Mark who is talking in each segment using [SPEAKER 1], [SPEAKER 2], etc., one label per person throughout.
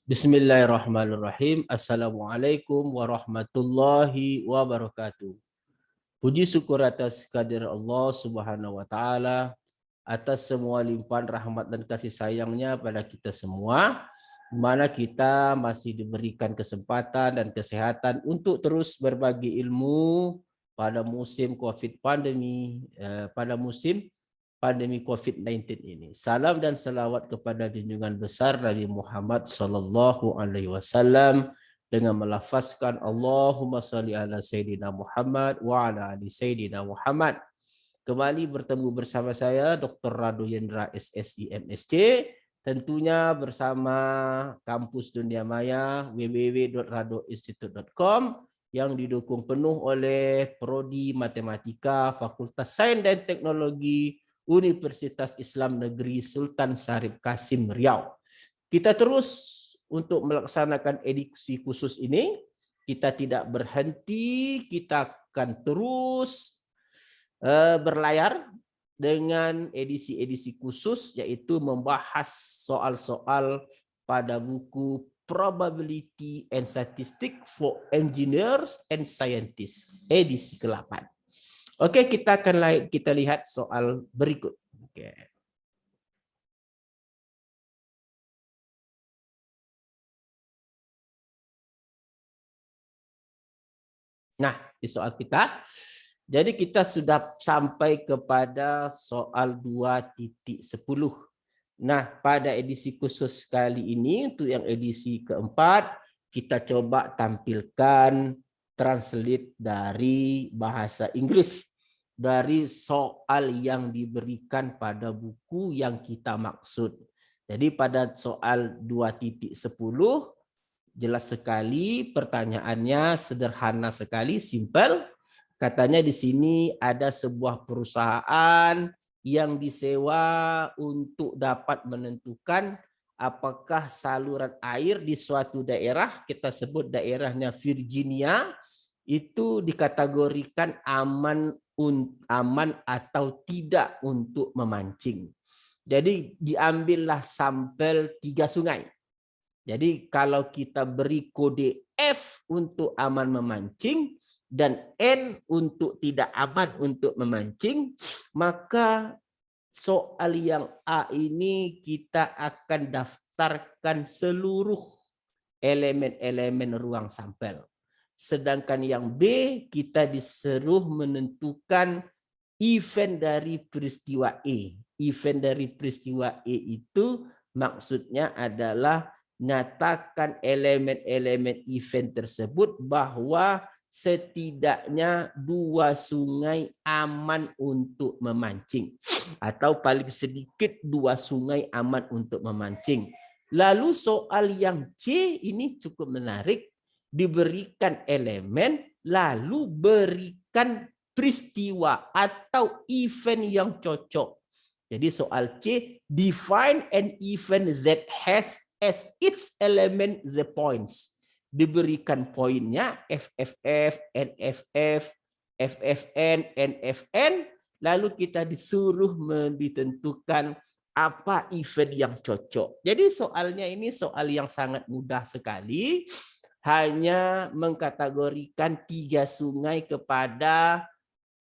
[SPEAKER 1] Bismillahirrahmanirrahim. Assalamualaikum warahmatullahi wabarakatuh. Puji syukur atas kehadirat Allah Subhanahu wa taala atas semua limpahan rahmat dan kasih sayangnya pada kita semua, di mana kita masih diberikan kesempatan dan kesehatan untuk terus berbagi ilmu pada musim COVID pandemi, pandemi COVID-19 ini. Salam dan salawat kepada junjungan besar Nabi Muhammad Sallallahu Alaihi Wasallam dengan melafazkan Allahumma salli ala Sayyidina Muhammad wa ala ali Sayyidina Muhammad. Kembali bertemu bersama saya Dr. Rado Yendra SSI MSc, tentunya bersama Kampus Dunia Maya www.radoinstitute.com yang didukung penuh oleh Prodi Matematika Fakultas Sains dan Teknologi Universitas Islam Negeri Sultan Syarif Kasim Riau. Kita terus untuk melaksanakan edisi khusus ini, kita tidak berhenti, kita akan terus berlayar dengan edisi-edisi khusus, yaitu membahas soal-soal pada buku Probability and Statistics for Engineers and Scientists, edisi ke-8. Oke, kita lihat soal berikut. Oke. Nah, di soal kita, jadi kita sudah sampai kepada soal 2.10. Nah, pada edisi khusus kali ini, untuk yang edisi keempat, kita coba tampilkan translate dari bahasa Inggris dari soal yang diberikan pada buku yang kita maksud. Jadi pada soal 2.10 jelas sekali, pertanyaannya sederhana sekali, simple. Katanya di sini ada sebuah perusahaan yang disewa untuk dapat menentukan apakah saluran air di suatu daerah, kita sebut daerahnya Virginia, itu dikategorikan aman atau tidak untuk memancing. Jadi diambillah sampel 3 sungai. Jadi kalau kita beri kode F untuk aman memancing dan N untuk tidak aman untuk memancing, maka soal yang A ini kita akan daftarkan seluruh elemen-elemen ruang sampel. Sedangkan yang B kita disuruh menentukan event dari peristiwa E. Event dari peristiwa E itu maksudnya adalah nyatakan elemen-elemen event tersebut bahwa setidaknya 2 sungai aman untuk memancing. Atau paling sedikit 2 sungai aman untuk memancing. Lalu soal yang C ini cukup menarik. Diberikan elemen, lalu berikan peristiwa atau event yang cocok. Jadi soal C, define an event that has as its element the points. Diberikan poinnya FFF, NFF, FFN, NFN, lalu kita disuruh ditentukan apa event yang cocok. Jadi soalnya ini soal yang sangat mudah sekali. Hanya mengkategorikan 3 sungai kepada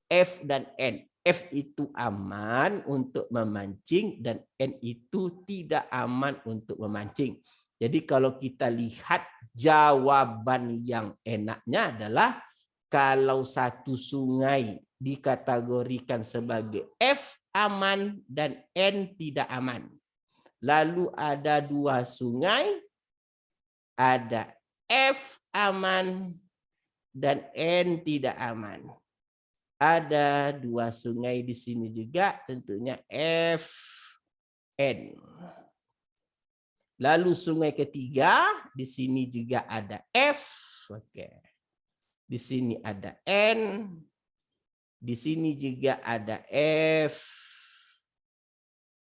[SPEAKER 1] F dan N. F itu aman untuk memancing dan N itu tidak aman untuk memancing. Jadi kalau kita lihat jawaban yang enaknya adalah kalau satu sungai dikategorikan sebagai F aman dan N tidak aman. Lalu ada 2 sungai, ada F aman dan N tidak aman. Ada 2 sungai di sini juga, tentunya F, N. Lalu sungai ketiga, di sini juga ada F. Oke. Di sini ada N. Di sini juga ada F.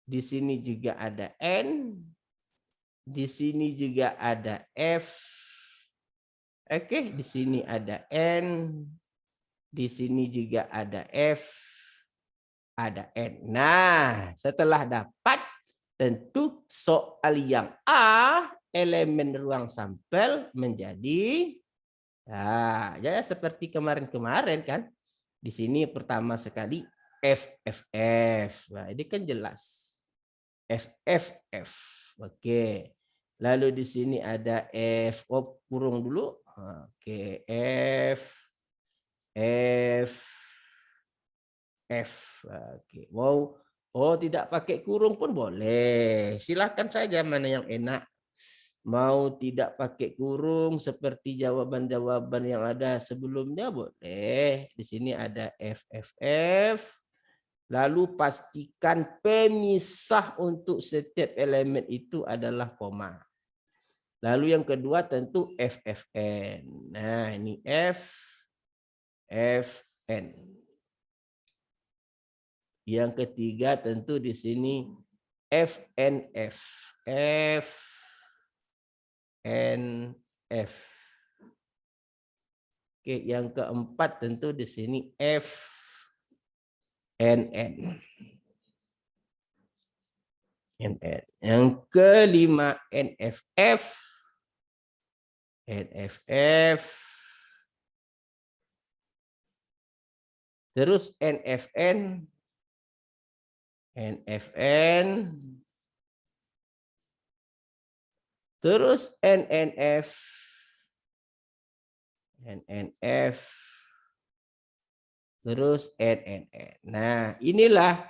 [SPEAKER 1] Di sini juga ada N. Di sini juga ada F. Oke, di sini ada N, di sini juga ada F, ada N. Nah, setelah dapat, tentu soal yang A elemen ruang sampel menjadi ya seperti kemarin-kemarin kan. Di sini pertama sekali FFF. Nah, ini kan jelas. FFF. Oke. Lalu di sini ada F. Oh, kurung dulu. Oke, F. Oke. Wow. Oh, tidak pakai kurung pun boleh. Silakan saja mana yang enak. Mau tidak pakai kurung seperti jawaban-jawaban yang ada sebelumnya boleh. Di sini ada FFF. Lalu pastikan pemisah untuk setiap elemen itu adalah koma. Lalu yang kedua tentu FFN. Nah, ini FFN. Yang ketiga tentu di sini FNF. FNF. Oke, yang keempat tentu di sini FNN. NN. Yang kelima NFF. NFF. Terus NFN. NFN. Terus NNF. NNF. Terus NNN. Nah, inilah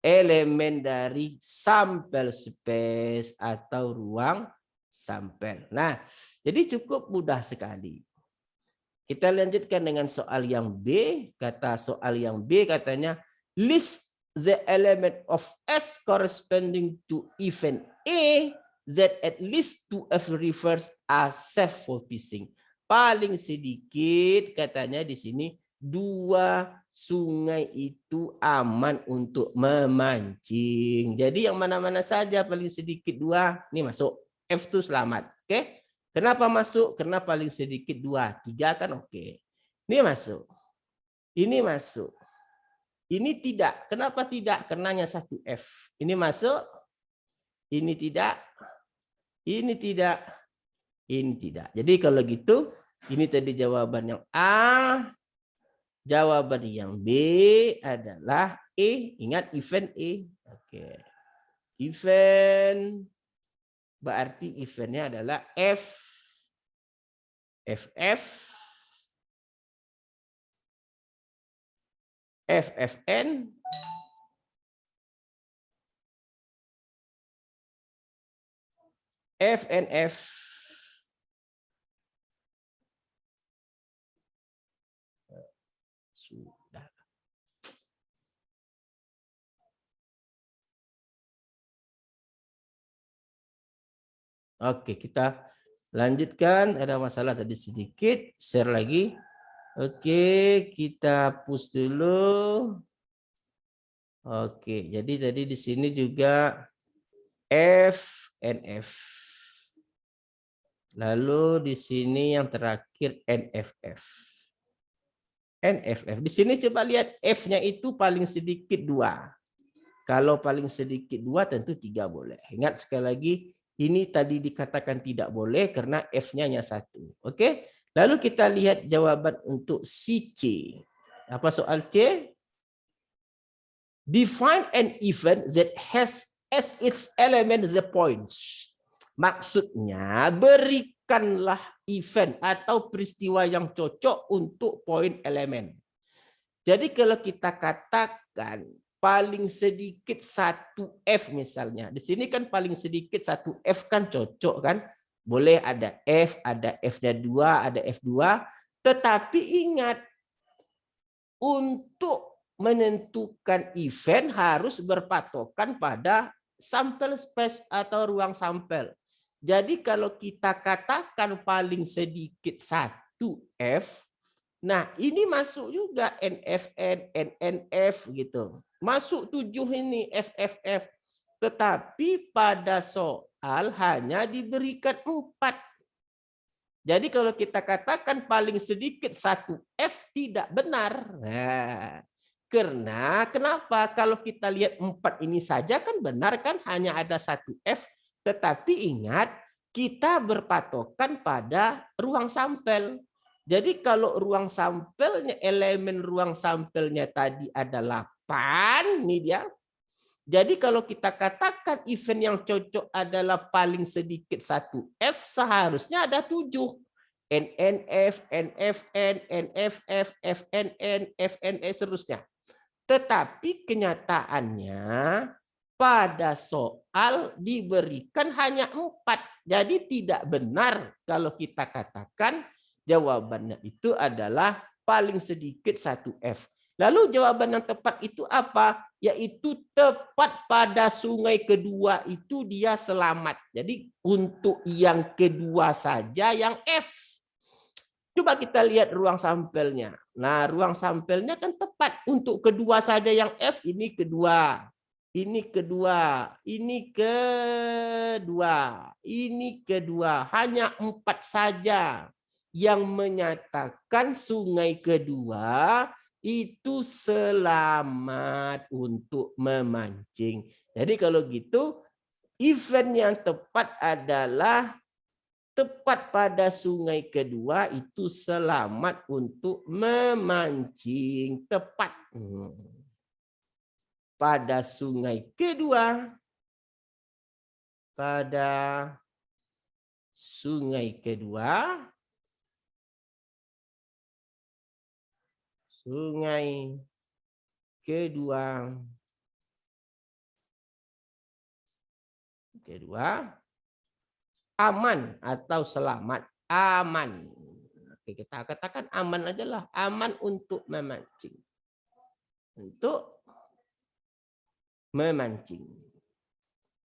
[SPEAKER 1] elemen dari sampel space atau ruang sampel. Nah, jadi cukup mudah sekali. Kita lanjutkan dengan soal yang B. Kata soal yang B katanya list the element of S corresponding to event A that at least 2F reverse are safe for fishing. Paling sedikit katanya di sini 2 sungai itu aman untuk memancing. Jadi yang mana-mana saja paling sedikit 2, ini masuk. F itu selamat. Oke. Kenapa masuk? Karena paling sedikit 2. 3 kan oke. Ini masuk. Ini masuk. Ini tidak. Kenapa tidak? Karena hanya 1 F. Ini masuk. Ini tidak. Ini tidak. Ini tidak. Jadi kalau gitu, ini tadi jawaban yang A. Jawaban yang B adalah E. Ingat event E. Oke. Event berarti eventnya adalah FF, FFN, FNF, sudah. Oke, kita lanjutkan. Ada masalah tadi sedikit, share lagi. Oke, kita push dulu. Oke, jadi tadi di sini juga FNF. Lalu di sini yang terakhir NFF. NFF. Di sini coba lihat F-nya itu paling sedikit 2. Kalau paling sedikit 2 tentu 3 boleh. Ingat sekali lagi, ini tadi dikatakan tidak boleh karena F-nya hanya 1. Oke. Lalu kita lihat jawaban untuk si C. Apa soal C? Define an event that has as its element the points. Maksudnya berikanlah event atau peristiwa yang cocok untuk poin elemen. Jadi kalau kita katakan paling sedikit 1 F misalnya. Di sini kan paling sedikit 1 F kan cocok kan? Boleh ada F-nya 2, ada F2. Tetapi ingat, untuk menentukan event harus berpatokan pada sampel space atau ruang sampel. Jadi kalau kita katakan paling sedikit 1 F, nah ini masuk juga NFN, NNF gitu. Masuk 7 ini FFF. Tetapi pada soal hanya diberikan 4. Jadi kalau kita katakan paling sedikit 1 F tidak benar. Nah, karena kenapa? Kalau kita lihat 4 ini saja kan benar kan hanya ada 1 F. Tetapi ingat kita berpatokan pada ruang sampel. Jadi kalau ruang sampelnya, elemen ruang sampelnya tadi ada 8, nih dia. Jadi kalau kita katakan event yang cocok adalah paling sedikit 1F, seharusnya ada 7. NNF, NFN, NFF, FNN, FNE, seterusnya. Tetapi kenyataannya pada soal diberikan hanya 4. Jadi tidak benar kalau kita katakan jawabannya itu adalah paling sedikit 1F. Lalu jawaban yang tepat itu apa? Yaitu tepat pada sungai kedua itu dia selamat. Jadi untuk yang kedua saja yang F. Coba kita lihat ruang sampelnya. Nah, ruang sampelnya kan tepat untuk kedua saja yang F, ini kedua. Ini kedua, ini kedua, ini kedua. Hanya 4 saja yang menyatakan sungai kedua itu selamat untuk memancing. Jadi kalau gitu, event yang tepat adalah tepat pada sungai kedua itu selamat untuk memancing. Tepat. Pada sungai kedua. Pada sungai kedua. Sungai kedua. Aman atau selamat. Aman. Oke, kita katakan aman adalah aman untuk memancing. Untuk memancing.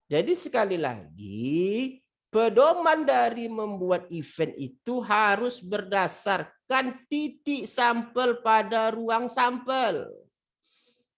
[SPEAKER 1] Jadi sekali lagi, pedoman dari membuat event itu harus berdasarkan titik sampel pada ruang sampel.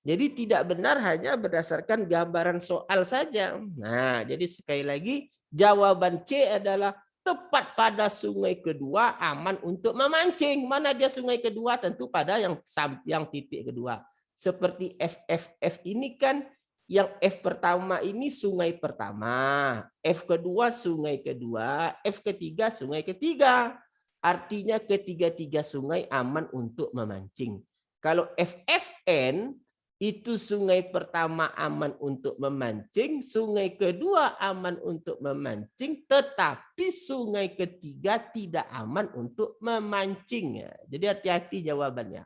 [SPEAKER 1] Jadi tidak benar hanya berdasarkan gambaran soal saja. Nah, jadi sekali lagi, jawaban C adalah tepat pada sungai kedua aman untuk memancing. Mana dia sungai kedua? Tentu pada yang titik kedua. Seperti F ini kan yang F pertama ini sungai pertama, F kedua sungai kedua, F ketiga sungai ketiga. Artinya ketiga-tiga sungai aman untuk memancing. Kalau FFN itu sungai pertama aman untuk memancing, sungai kedua aman untuk memancing, tetapi sungai ketiga tidak aman untuk memancing. Jadi hati-hati jawabannya.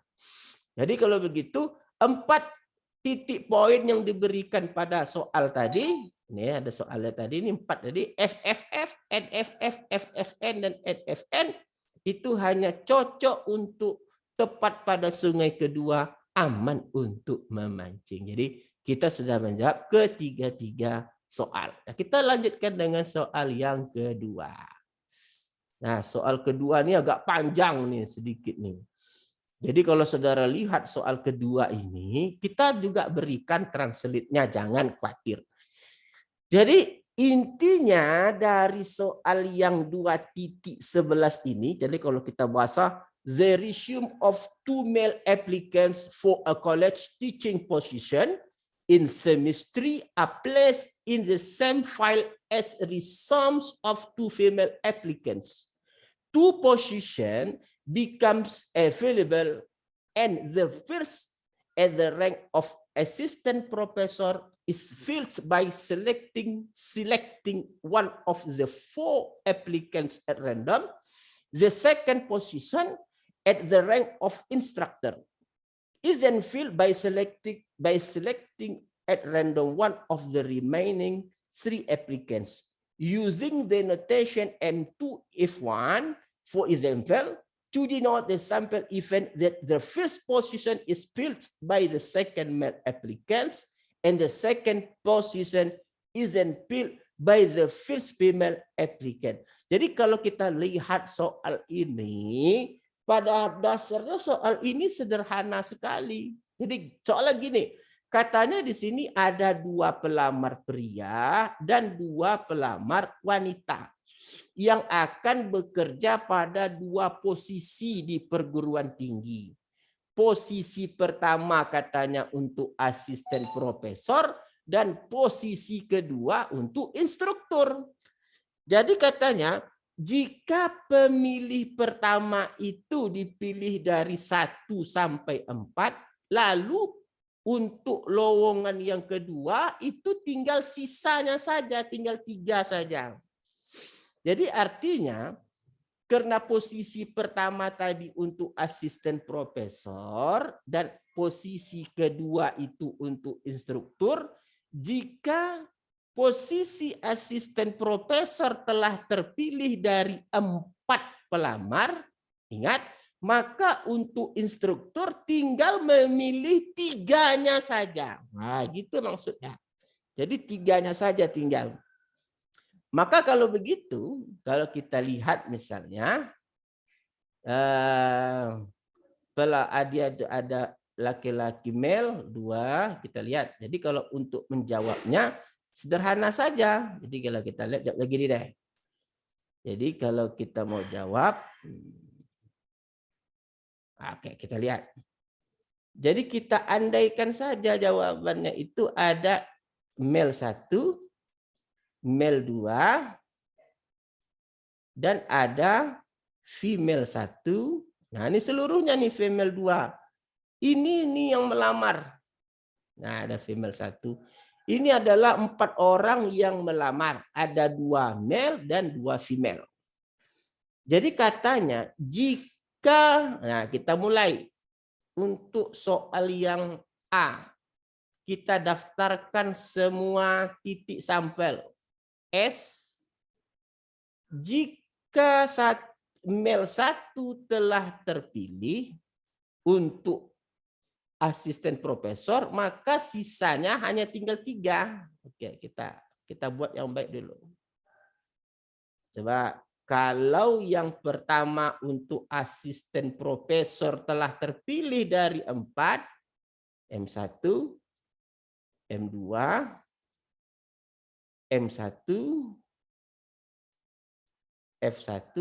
[SPEAKER 1] Jadi kalau begitu, 4 titik poin yang diberikan pada soal tadi, ini ada soalnya tadi, ini 4. Jadi FFF, NFF, FFN, dan NFN itu hanya cocok untuk tepat pada sungai kedua, aman untuk memancing. Jadi kita sudah menjawab ketiga-tiga soal. Nah, kita lanjutkan dengan soal yang kedua. Nah, soal kedua ini agak panjang nih sedikit nih. Jadi kalau saudara lihat soal kedua ini, kita juga berikan translate-nya, jangan khawatir. Jadi intinya dari soal yang 2.11 ini, jadi kalau kita bahasa the resume of 2 male applicants for a college teaching position in semester are placed in the same file as resumes of 2 female applicants. 2 positions becomes available and the first at the rank of assistant professor is filled by selecting one of the 4 applicants at random. The second position at the rank of instructor is then filled by selecting at random one of the remaining 3 applicants using the notation M2 if 1, for example, to denote the sample event that the first position is filled by the second male applicants and the second position is then filled by the first female applicant. Jadi kalau kita lihat soal ini, pada dasarnya soal ini sederhana sekali. Jadi soalnya gini, katanya di sini ada 2 pelamar pria dan 2 pelamar wanita yang akan bekerja pada 2 posisi di perguruan tinggi. Posisi pertama katanya untuk asisten profesor dan posisi kedua untuk instruktur. Jadi katanya, jika pemilih pertama itu dipilih dari 1 sampai 4, lalu untuk lowongan yang kedua itu tinggal sisanya saja, tinggal 3 saja. Jadi artinya, karena posisi pertama tadi untuk asisten profesor dan posisi kedua itu untuk instruktur, jika posisi asisten profesor telah terpilih dari 4 pelamar, ingat, maka untuk instruktur tinggal memilih 3-nya saja. Nah, gitu maksudnya. Jadi 3-nya saja tinggal. Maka kalau begitu, kalau kita lihat misalnya, ada laki-laki male 2, kita lihat. Jadi kalau untuk menjawabnya sederhana saja. Jadi kalau kita lihat jawab lagi deh. Jadi kalau kita mau jawab, oke, kita lihat. Jadi kita andaikan saja jawabannya itu ada male 1, male 2, dan ada female 1. Nah, ini seluruhnya nih female 2. Ini yang melamar. Nah, ada female 1. Ini adalah 4 orang yang melamar. Ada 2 male dan 2 female. Jadi katanya jika, nah kita mulai untuk soal yang A. Kita daftarkan semua titik sampel S. Jika male 1 telah terpilih untuk asisten profesor, maka sisanya hanya tinggal 3. Oke, kita buat yang baik dulu. Coba kalau yang pertama untuk asisten profesor telah terpilih dari 4, M1, M2, M1, F1,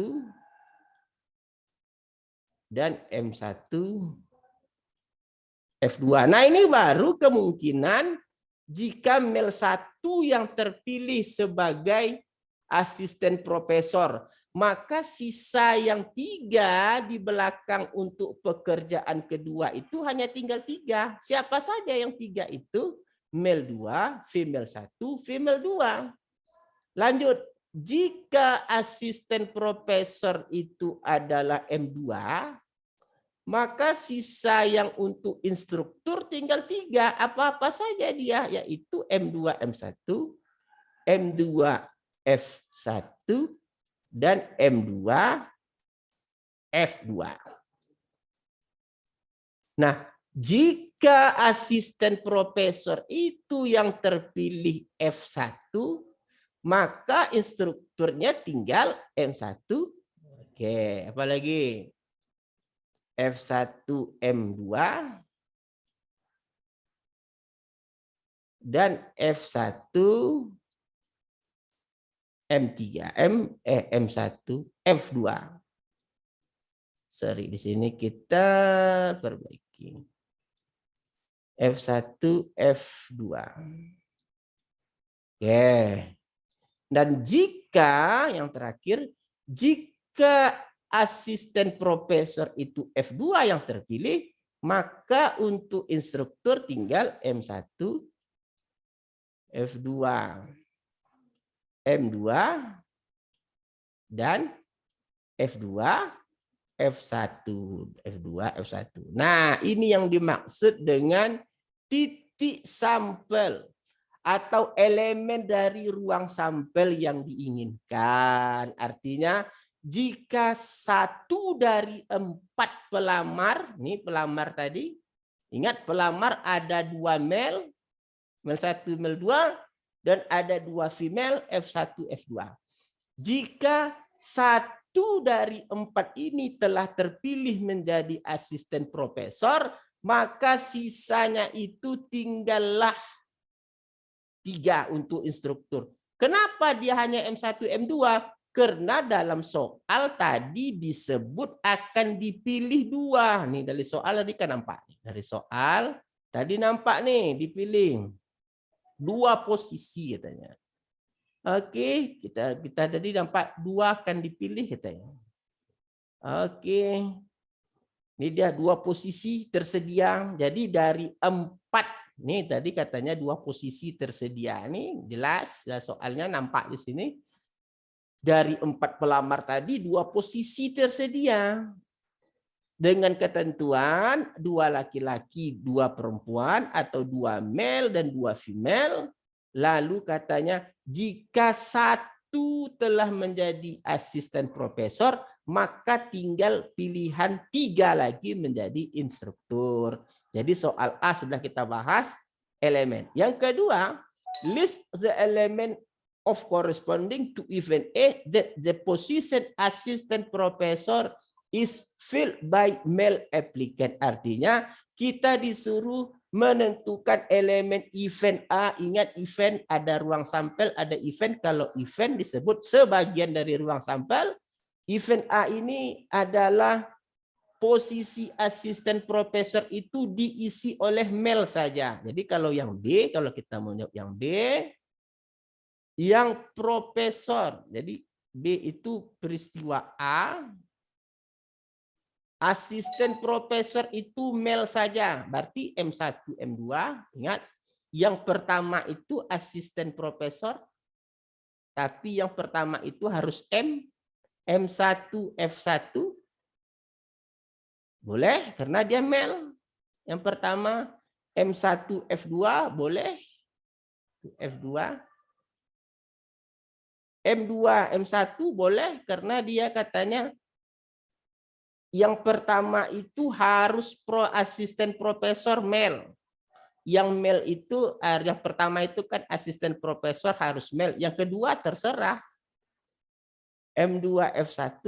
[SPEAKER 1] dan M1, F2. Nah, ini baru kemungkinan jika male 1 yang terpilih sebagai asisten profesor, maka sisa yang 3 di belakang untuk pekerjaan kedua itu hanya tinggal 3. Siapa saja yang 3 itu? Male 2, female 1, female 2. Lanjut. Jika asisten profesor itu adalah M2, maka sisa yang untuk instruktur tinggal 3. Apa-apa saja dia, yaitu M2 M1, M2 F1, dan M2 F2. Nah, jika asisten profesor itu yang terpilih F1, maka instrukturnya tinggal M1. Oke, apa lagi? F1 M2 dan F1 M3 M1 F2. Sorry, di sini kita perbaiki. F1 F2. Oke. Dan jika yang terakhir, jika asisten profesor itu F2 yang terpilih, maka untuk instruktur tinggal M1, F2, M2, dan F2, F1, F2, F1. Nah, ini yang dimaksud dengan titik sampel atau elemen dari ruang sampel yang diinginkan. Artinya jika 1 dari 4 pelamar, nih pelamar tadi, ingat pelamar ada 2 male, male 1, male 2, dan ada 2 female, F1, F2. Jika 1 dari 4 ini telah terpilih menjadi asisten profesor, maka sisanya itu tinggallah 3 untuk instruktur. Kenapa dia hanya M1, M2? Karena dalam soal tadi disebut akan dipilih 2. Nih dari soal tadi kan nampak. Dari soal tadi nampak nih dipilih 2 posisi katanya. Oke, kita tadi nampak 2 akan dipilih katanya. Oke. Ini dia 2 posisi tersedia. Jadi dari 4 nih tadi katanya 2 posisi tersedia. Nih jelas ya, soalnya nampak di sini. Dari 4 pelamar tadi 2 posisi tersedia. Dengan ketentuan 2 laki-laki, 2 perempuan atau 2 male dan 2 female. Lalu katanya jika satu telah menjadi asisten profesor, maka tinggal pilihan 3 lagi menjadi instruktur. Jadi soal A sudah kita bahas elemen. Yang kedua, list the element of corresponding to event A that the position assistant professor is filled by male applicant. Artinya kita disuruh menentukan elemen event A. Ingat event ada ruang sampel, ada event. Kalau event disebut sebagian dari ruang sampel. Event A ini adalah posisi asisten profesor itu diisi oleh male saja. Jadi kalau yang B, kalau kita mau jawab yang B, yang profesor. Jadi B itu peristiwa A. Asisten profesor itu male saja, berarti M1, M2. Ingat, yang pertama itu asisten profesor, tapi yang pertama itu harus M1, F1. Boleh, karena dia male. Yang pertama M1, F2, boleh. F2. M2, M1 boleh, karena dia katanya yang pertama itu harus asisten profesor male. Yang male itu, yang pertama itu kan asisten profesor harus male. Yang kedua terserah. M2 F1.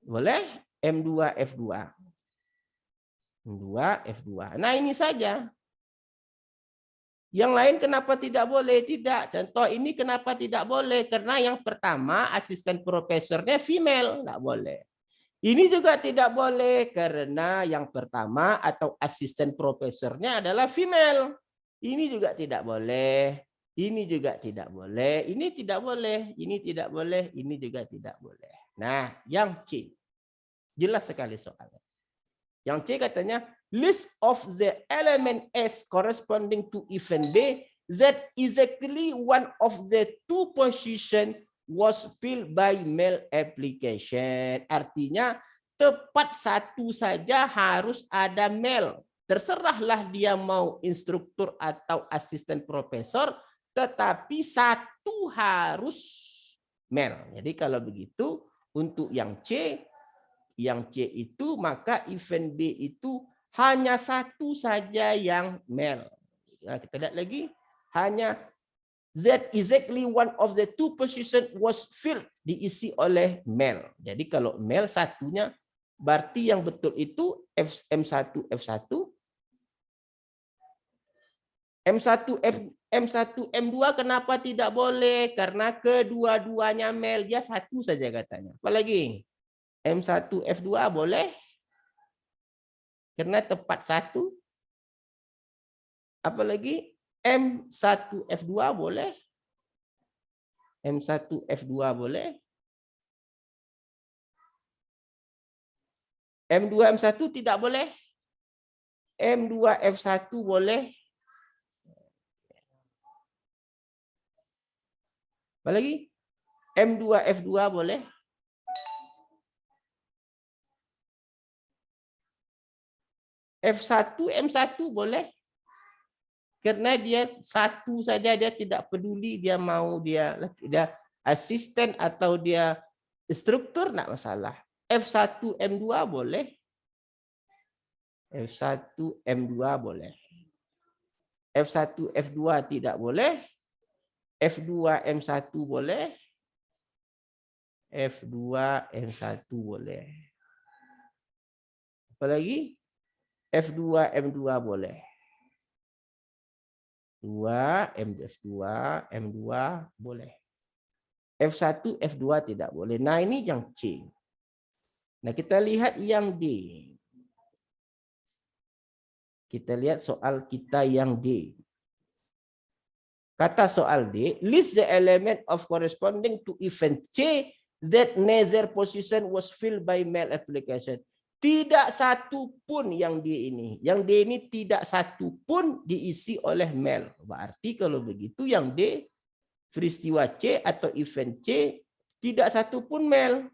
[SPEAKER 1] Boleh? M2 F2. M2 F2. Nah ini saja. Yang lain kenapa tidak boleh? Tidak. Contoh ini kenapa tidak boleh? Karena yang pertama asisten profesornya female. Tidak boleh. Ini juga tidak boleh karena yang pertama atau asisten profesornya adalah female. Ini juga tidak boleh. Ini juga tidak boleh. Ini tidak boleh. Ini tidak boleh. Ini juga tidak boleh. Nah, yang C. Jelas sekali soalnya. Yang C katanya, list of the element S corresponding to event B that exactly one of the 2 position was filled by male application. Artinya tepat satu saja harus ada male. Terserahlah dia mau instruktur atau asisten profesor, tetapi satu harus male. Jadi kalau begitu untuk yang C itu maka event B itu hanya satu saja yang male. Nah, kita lihat lagi, hanya that exactly one of the 2 position was filled, diisi oleh male. Jadi kalau male satunya, berarti yang betul itu M1 F1, M1 M2. Kenapa tidak boleh? Karena kedua-duanya male, dia satu saja katanya. Apalagi M1 F2 boleh karena tepat satu. Apalagi M1 F2 boleh. M1 F2 boleh. M2 M1 tidak boleh. M2 F1 boleh. Apalagi M2 F2 boleh. F1 M1 boleh. Karena dia satu saja, dia tidak peduli dia mau dia asisten atau dia instruktur, enggak masalah. F1 M2 boleh. F1 M2 boleh. F1 F2 tidak boleh. F2 M1 boleh. F2 M1 boleh. Apalagi F2 M2 boleh. 2 F2 M2 boleh. F1 F2 tidak boleh. Nah, ini yang C. Nah, kita lihat yang D. Kita lihat soal kita yang D. Kata soal D, list the element of corresponding to event C that neither position was filled by mail application. Tidak satu pun yang D ini. Yang D ini tidak satu pun diisi oleh mail. Berarti kalau begitu yang D, peristiwa C atau event C, tidak satu pun mail.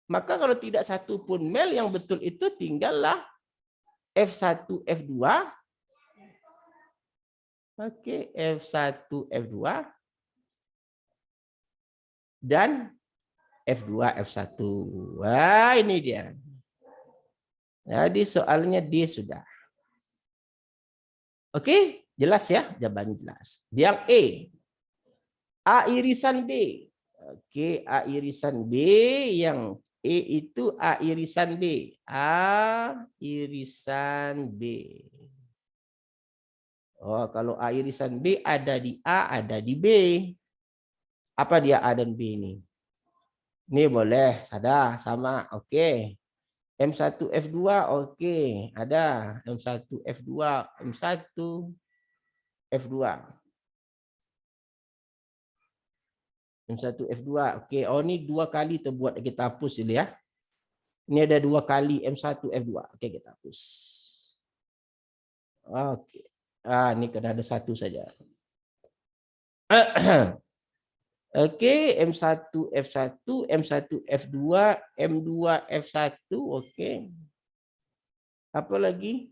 [SPEAKER 1] Maka kalau tidak satu pun mail yang betul itu tinggallah F1, F2. Oke, F1, F2. Dan F2, F1. Wah, ini dia. Jadi soalnya D sudah. Oke, jelas ya? Jawabannya jelas. Yang E. A irisan B. Oke, A irisan B. Yang E itu A irisan B. A irisan B. Oh, kalau A irisan B ada di A, ada di B. Apa dia A dan B ini? Ini boleh, ada sama. Oke. M1 F2 oke, ada M1 F2, M1 F2. M1 F2. Oke, oh ini 2 kali terbuat, kita hapus ini ya. Ini ada 2 kali M1 F2. Oke, kita hapus. Oke. Ini kena ada 1 saja. Oke, M1 F1, M1 F2, M2 F1, oke. Apa lagi?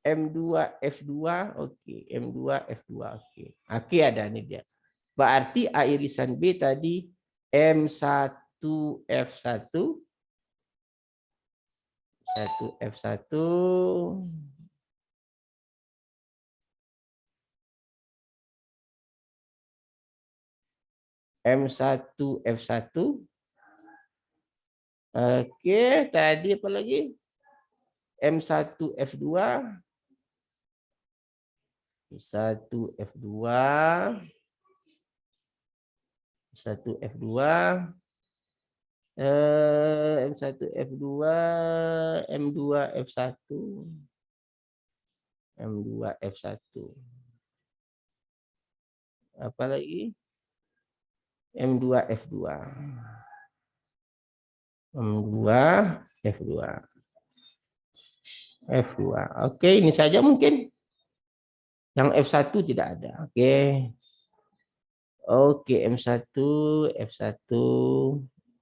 [SPEAKER 1] M2 F2, oke. M2 F2, oke. Oke, ada nih dia. Berarti A irisan B tadi M1 F1, 1 F1, M1 F1. Oke, tadi apa lagi? M1 F2. 1 F2. 1 F2. M1 F2, M2 F1. M2 F1. Apa lagi? M2 F2. M2 F2. F2. Oke, ini saja mungkin. Yang F1 tidak ada. Oke. Oke, M1, F1,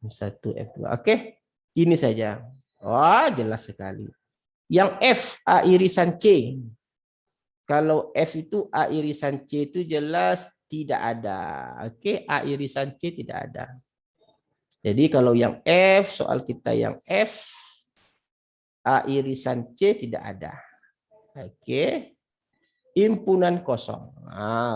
[SPEAKER 1] M1, F2. Oke, ini saja. Wah, jelas sekali. Yang F, A irisan C. Kalau F itu A irisan C itu jelas tidak ada. Oke, A irisan C tidak ada. Jadi kalau yang F, soal kita yang F, A irisan C tidak ada. Oke. Himpunan kosong.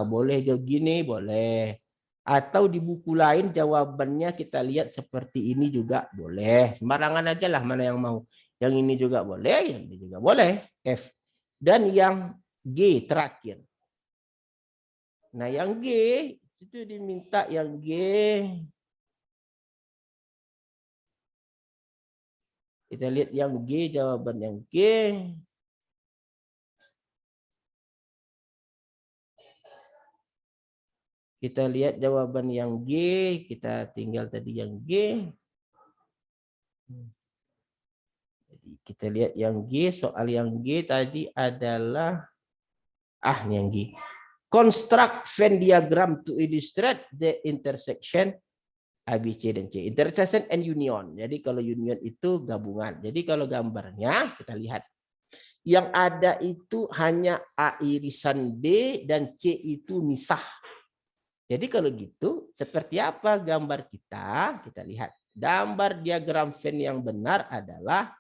[SPEAKER 1] Boleh begini, boleh. Atau di buku lain jawabannya kita lihat seperti ini juga boleh. Sembarangan aja lah mana yang mau. Yang ini juga boleh, yang ini juga boleh. F. Dan yang G terakhir. Nah yang G itu diminta yang G. Kita lihat yang G, jawaban yang G. Kita lihat jawaban yang G, kita tinggal tadi yang G. Jadi kita lihat yang G, soal yang G tadi adalah yang G. Construct Venn diagram to illustrate the intersection A, B, C, dan C. Intersection and union. Jadi kalau union itu gabungan. Jadi kalau gambarnya kita lihat. Yang ada itu hanya A irisan B dan C itu misah. Jadi kalau gitu, seperti apa gambar kita? Kita lihat. Gambar diagram Venn yang benar adalah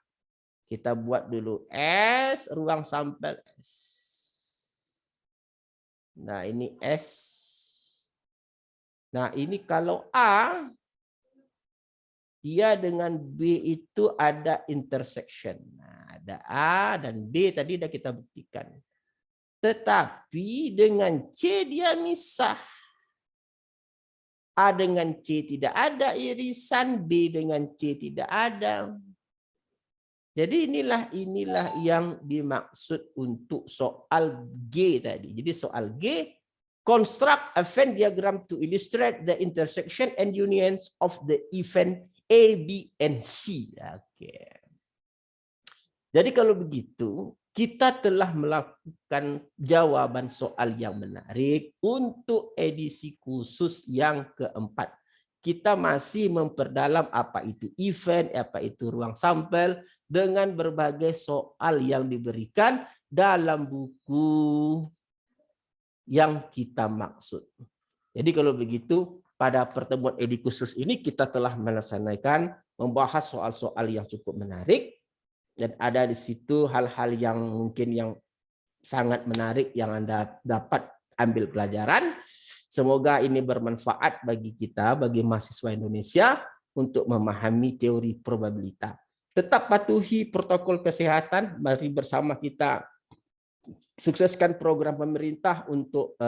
[SPEAKER 1] kita buat dulu S, ruang sampel S. Nah, ini S. Nah, ini kalau A, dia dengan B itu ada intersection. Nah, ada A dan B tadi sudah kita buktikan. Tetapi dengan C dia misah. A dengan C tidak ada irisan, B dengan C tidak ada. Jadi inilah yang dimaksud untuk soal G tadi. Jadi soal G, construct a Venn diagram to illustrate the intersection and unions of the event A, B, and C. Oke. Jadi kalau begitu, kita telah melakukan jawaban soal yang menarik untuk edisi khusus yang keempat. Kita masih memperdalam apa itu event, apa itu ruang sampel, dengan berbagai soal yang diberikan dalam buku yang kita maksud. Jadi kalau begitu, pada pertemuan edisi khusus ini kita telah melaksanakan membahas soal-soal yang cukup menarik, dan ada di situ hal-hal yang mungkin yang sangat menarik yang Anda dapat ambil pelajaran. Semoga ini bermanfaat bagi kita, bagi mahasiswa Indonesia untuk memahami teori probabilitas. Tetap patuhi protokol kesehatan. Mari bersama kita sukseskan program pemerintah untuk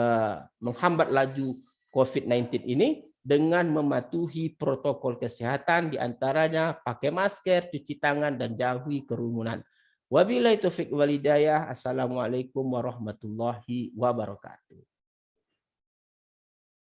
[SPEAKER 1] menghambat laju COVID-19 ini dengan mematuhi protokol kesehatan, diantaranya pakai masker, cuci tangan, dan jauhi kerumunan. Wabillahi taufiq wal hidayah. Assalamualaikum warahmatullahi wabarakatuh.